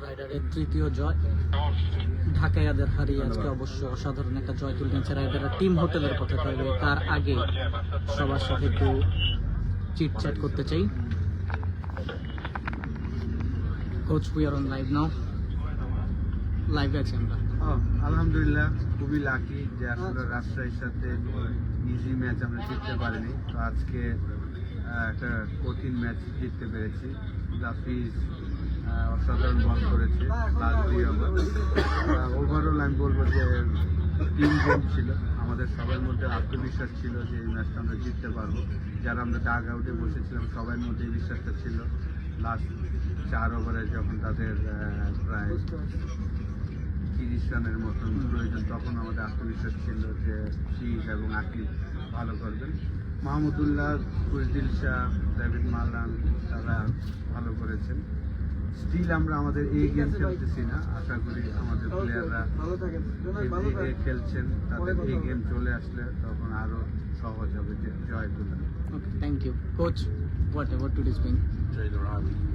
রাইডারের তৃতীয় জয়, ঢাকাইয়াদের হারিয়ে আজকে অবশ্য অসাধারণ একটা জয় তুলে নিয়েছে রাইডাররা টিম হোটেলের পথে। তবে তার আগে সবার সাথে একটু চিটচ্যাট করতে চাই। Coach, we are on live নাও। লাইভে আছি আমরা। আলহামদুলিল্লাহ, খুবই লাকি যে আসলে রাজশাহীর সাথে ইজি ম্যাচ আমরা জিততে পারিনি। তো আজকে একটা কঠিন ম্যাচ জিততে পেরেছি। জাফিজ অসাধারণ বল করেছে লাস্ট 2 ওভার। ওভারঅল আমি বলবো যে টিম গেম ছিল, আমাদের সবার মধ্যে আত্মবিশ্বাস ছিল যে এই ম্যাচটা আমরা জিততে পারবো। যারা আমরা ডাগ আউটে বসেছিলাম সবার মধ্যে এই বিশ্বাসটা ছিল। লাস্ট 4 ওভারে যখন তাদের প্রায় 30 রানের মতন প্রয়োজন, তখন আমাদের আত্মবিশ্বাস ছিল যে শীষ এবং আকিব ভালো করবেন। মাহমুদুল্লাহ, কুশদিল শাহ, ডেভিড মালান তারা ভালো করেছেন। স্টিল আমরা আমাদের এই গেম খেলতেছি না, আশা করি আমাদের প্লেয়াররা খেলছেন, তাদের এই গেম চলে আসলে তখন আরো সহজ হবে জয় তোলা। Okay, thank you coach. Whatever today's being?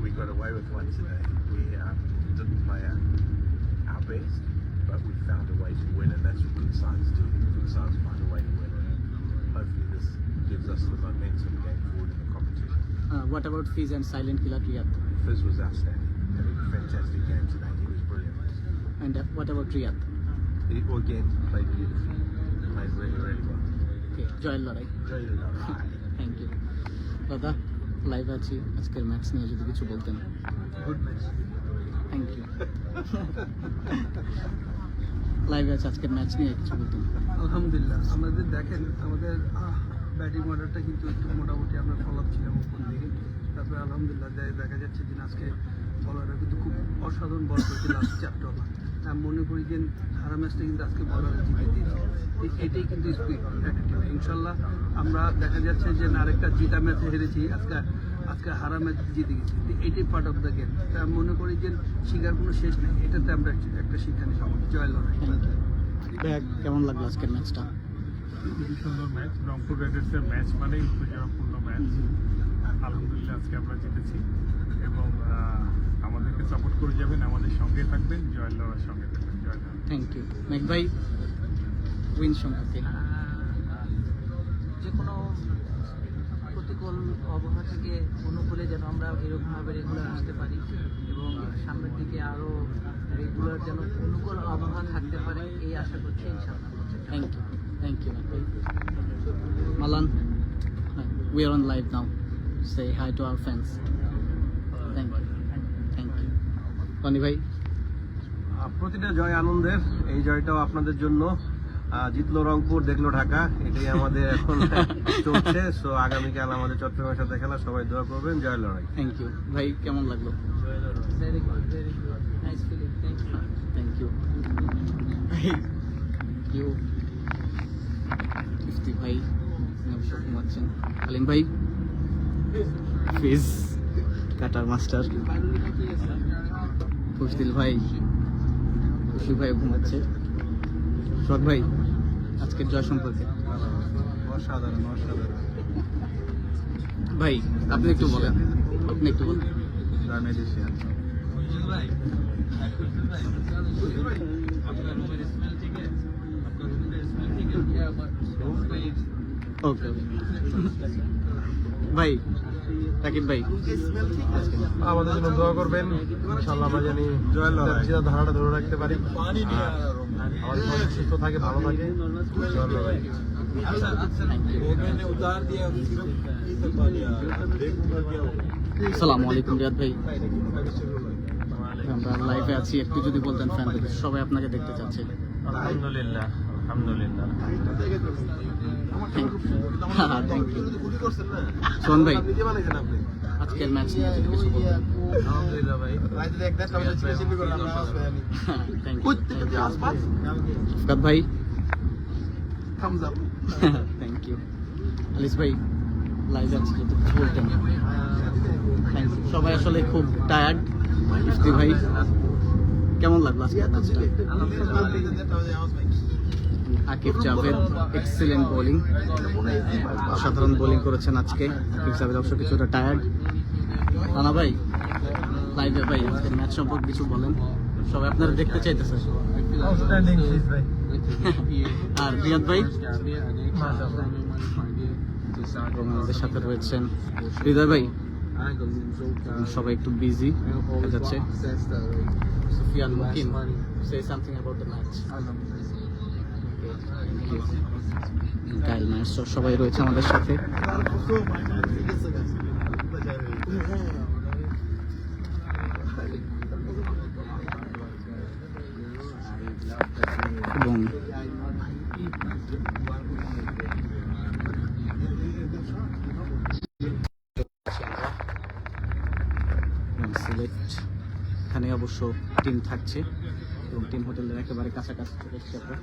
We got away with one today. We didn't play our best, but we found a way to win, and that's what good sides do. Good sides find a way to win. Hopefully this gives us the momentum going forward in the competition. What about Fiz and Silent Killer Riyad? Fizz was outstanding. Had a fantastic game today. He was brilliant. And what about Riyad? He again played beautifully. Played really, really well. Okay, জয়ের লড়াই। Thank you দাদা। Live আছি, আজকের match নিয়ে যদি কিছু বলতেন। Good match. Thank you. লাইভে আছে, আজকের ম্যাচ নিয়ে কিছু বলতেন। আলহামদুলিল্লাহ, আমাদের দেখেন আমাদের ব্যাটিং অর্ডারটা কিন্তু একটু মোটামুটি আমরা ফলো আপ ছিলাম উপর দিকে। তারপরে আলহামদুলিল্লাহ দেখা যাচ্ছে যে আজকে বলাররা কিন্তু খুব অসাধারণ বল করেছে লাস্ট 4 ওভার। আমি মনে করি যে হারা ম্যাচটা কিন্তু আজকে বলাররা জিতে দিয়েছে। এটাই কিন্তু স্পিড অ্যাটিটিউড। ইনশাল্লাহ আমরা দেখা যাচ্ছে যে আরেকটা জিতা ম্যাচে হেরেছি, আজকে হারা ম্যাচ জিতে গেছি। এটাই পার্ট অফ দ্য গেম। তা আমি মনে করি যে শিকার কোনো শেষ নেই, এটাতে আমরা একটা শিক্ষা নিলাম। জয় লড়াই। কেমন লাগলো আজকের ম্যাচটা? খুবই সুন্দর ম্যাচ। রংপুর রাইডার্সের ম্যাচ মানেই উত্তেজনাপূর্ণ ম্যাচ। আলহামদুলিল্লাহ আজকে আমরা জিতেছি এবং আমাদেরকে সাপোর্ট করে যাবেন, আমাদের সঙ্গে থাকবেন, জয়ের লড়ার সঙ্গে থাকবেন। জয় লড়াই। Thank you. মেঘ ভাই, উইন সম্পর্কে? যে কোনো প্রতিকূল আবহাওয়া থেকে অনুকূলে যেন আমরা এরকমভাবে রেগুলার আসতে পারি এবং সামনের দিকে আরও রেগুলার যেন অনুকূল আবহাওয়া থাকতে পারে, এই আশা করছি ইনশাআল্লাহ। Thank you, thank you Megh ভাই। Malan, we are on live now. Say hi to our fans. Thank you. Thank you. Tony ভাই? প্রতিটা জয় আনন্দের, এই জয়টাও আপনাদের জন্য। জিতলো রংপুর, দেখলো ঢাকা, এটাই আমাদের এখন চলছে। সো আগামীকাল আমাদের চট্টগ্রামের সাথে খেলা, সবাই দোয়া করবেন। জয় লড়াই। থ্যাংক ইউ ভাই। কেমন লাগলো? Very good, very good, nice feeling. Thank you. Thank you. Ifti ভাই নমস্কার, ঘুমাচ্ছেন। আলিম ভাই, ফিজ কাটার মাস্টার। খুশদিল ভাই, খুশি ভাই ঘুমাচ্ছে। সোহাগ ভাই, আজকের জয় সম্পর্কে? অসাধারণ, অসাধারণ। ভাই আপনি একটু বলেন, আপনি একটু বলেন। ম্যাজিশিয়ান। ওকে ভাই। রাকিব ভাই, আমাদের জন্য দোয়া করবেন, ইনশাআল্লাহ আমরা জানি জয় লড়াই ধারাটা ধরে রাখতে পারি, আমাদের শরীর সুস্থ থাকে, ভালো থাকে। জয় লড়াই। আসসালামু আলাইকুম রিয়াদ ভাই। আমরা লাইভে আছি, একটু যদি বলতেন ফ্যানদের, সবাই আপনাকে দেখতে চাচ্ছে। আলহামদুলিল্লাহ, আলহামদুলিল্লাহ। Thank you. সোহান ভাই, আজকের ম্যাচ নিয়ে যদি কিছু বলতেন। আলহামদুলিল্লাহ ভাই। Thank you. ফুকাত ভাই? Thums Up. Thank you. Alis ভাই, লাইভ আছে যদি কিছু বলতেন। Thank you. সবাই আসলে খুব টায়ার্ড। ইফতি ভাই, কেমন লাগলো আজকের ম্যাচটা? আকিব জাভেদ, এক্সেলেন্ট বোলিং, অসাধারণ বোলিং করেছেন আজকে। আকিব জাভেদ অবশ্য কিছুটা টায়ার্ড। রানা ভাই, লাইভে ভাই আজকের ম্যাচ সম্পর্কে কিছু বলেন, সবাই আপনারা দেখতে চাইতেছে। আর রিয়াদ ভাই এবং আমাদের সাথে রয়েছেন হৃদয় ভাই। সবাই একটু বিজি হয়ে যাচ্ছে। Sufiyan Mukim, say something about the match. Gayle match সবাই রয়েছে আমাদের সাথে। এবং সিলেট এখানে অবশ্য টিম থাকছে এবং টিম হোটেলের একেবারে কাছাকাছি চলে এসেছে আমরা।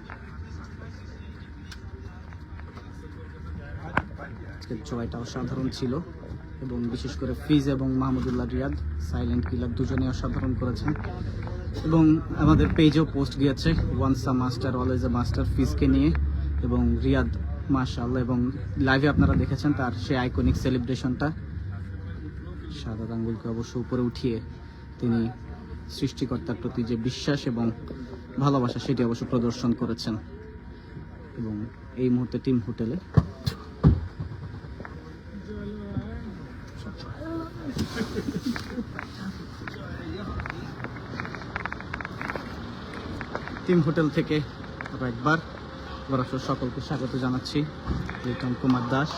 আজকের জয়টা অসাধারণ ছিল এবং বিশেষ করে ফিজ এবং মাহমুদুল্লাহ রিয়াদ সাইলেন্ট কিলার দুজনেই অসাধারণ করেছেন। এবং আমাদের পেজেও পোস্ট গিয়েছে once a master always a master ফিজকে নিয়ে, এবং রিয়াদ মাশাআল্লাহ, এবং লাইভে আপনারা দেখেছেন তার সেই আইকনিক সেলিব্রেশনটা। সাদা আঙ্গুলকে অবশ্য উপরে উঠিয়ে তিনি সৃষ্টিকর্তার প্রতি যে বিশ্বাস এবং ভালোবাসা সেটি অবশ্য প্রদর্শন করেছেন। এবং এই মুহূর্তে টিম হোটেলে থেকে আবার একবার সকলকে স্বাগত জানাচ্ছি। লিটন কুমার দাস,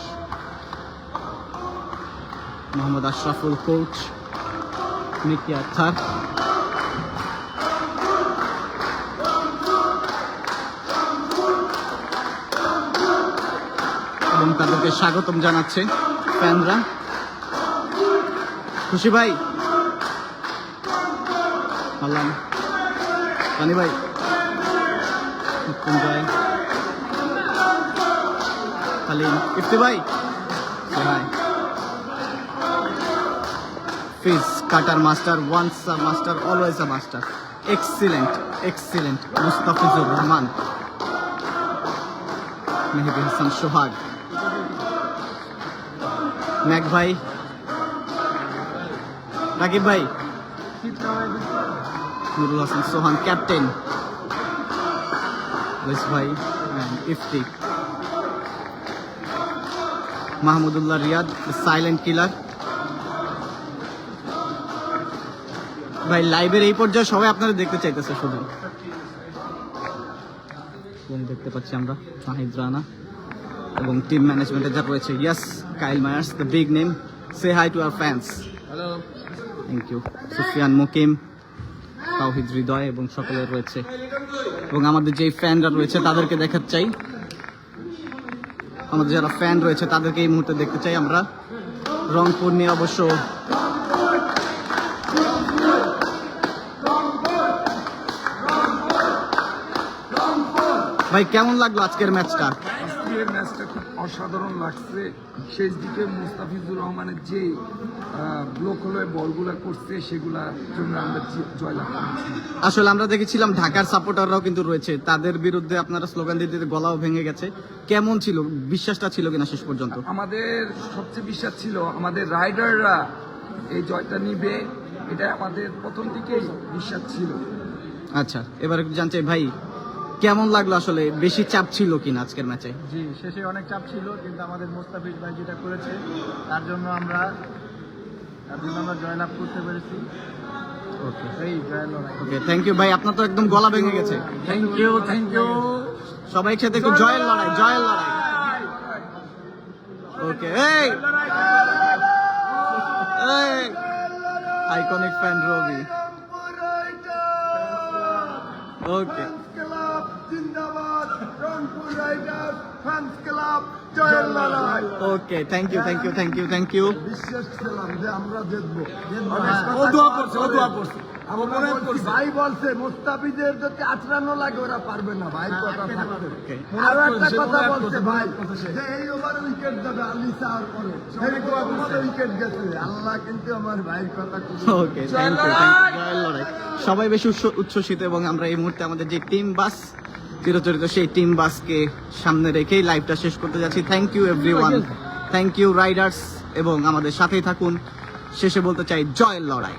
মোহাম্মদ আশরাফুল কোচ, নিকি আথার, এবং তাদেরকে স্বাগতম জানাচ্ছে ফ্যানরা। খুশি ভাই, আল্লাহ রানি ভাই, জয় খালিম, ইফতি ভাই, Fizz cutter master, once a master always a master, excellent Mustafizur Rahman, Mehedi Hasan Sohag, Mac ভাই, রাকিব ভাই, নুরুল হাসান সোহান ক্যাপ্টেন, ভাই, ইফতি, মাহমুদুল্লাহ রিয়াদ সাইলেন্ট কিলার। ভাই লাইভের এই পর্যায়ে সবাই আপনারা দেখতে চাইতেছে শুধু। দেখতে পাচ্ছি আমরা শাহিদ রানা এবং টিম ম্যানেজমেন্টে যা রয়েছে। Yes, Kyle Mayers, the big name, say hi to our fans. Hello, thank you. Sufiyan Mukim, Towhid Hridoy এবং সকলে রয়েছে। এবং আমাদের যে ফ্যানরা রয়েছে তাদেরকে দেখাতে চাই, আমাদের যারা ফ্যান রয়েছে তাদেরকে এই মুহূর্তে দেখতে চাই আমরা। রংপুর নিয়ে অবশ্য ভাই কেমন লাগলো আজকের ম্যাচটা? আজকের ম্যাচটা খুব অসাধারণ লাগছে। শেষ দিকে মুস্তাফিজুর রহমানের যে ব্লক হলে বলগুলা করছে সেগুলার জন্য আমরা জয়লাভ করেছি। আসলে আমরা দেখেছিলাম ঢাকার সাপোর্টাররাও কিন্তু রয়েছে, তাদের বিরুদ্ধে আপনারা স্লোগান দিতে দিতে গলাও ভেঙে গেছে। কেমন ছিল, বিশ্বাসটা ছিল কিনা শেষ পর্যন্ত? আমাদের সবচেয়ে বিশ্বাস ছিল আমাদের রাইডাররা এই জয়টা নিবে, এটা আমাদের প্রথম থেকেই বিশ্বাস ছিল। আচ্ছা, এবার একটু জানতে চাই ভাই কেমন লাগলো, আসলে বেশি চাপ ছিল কিনা আজকের ম্যাচে? জি, শেষে অনেক চাপ ছিল, কিন্তু আমাদের মোস্তাফিজ ভাই যেটা করেছে তার জন্য আমরা জয়লাভ করতে পেরেছি। ওকে, এই জয়ের লড়াই। ওকে, থ্যাংক ইউ ভাই, আপনার তো একদম গলা ভেঙে গেছে। Thank you. সবাই একসাথে একটু জয়ের লড়াই। ওকে, এই iconic fan Robi. Okay, okay, thank you. বিশ্বাস ছিলাম যে আমরা জিতবো। ভাই বলছে মোস্তাফিজের যদি আচরানো লাগে ওরা পারবে না, ভাই কথা থাকছে। আরো একটা কথা বলছে ভাই যে এই ওভার উইকেট যাবে আলি সার পরে, উইকেট গেছে। আল্লাহ কিন্তু আমার ভাইয়ের কথা। ওকে, থ্যাংক ইউ। জয়ের লড়াই, সবাই বেশি উচ্ছ্বসিত। এবং আমরা এই মুহূর্তে আমাদের যে টিম বাস চিরচরিত সেই টিম বাসকে সামনে রেখেই লাইভটা শেষ করতে যাচ্ছি। Thank you everyone, thank you riders, এবং আমাদের সাথেই থাকুন। শেষে বলতে চাই জয়ের লড়াই।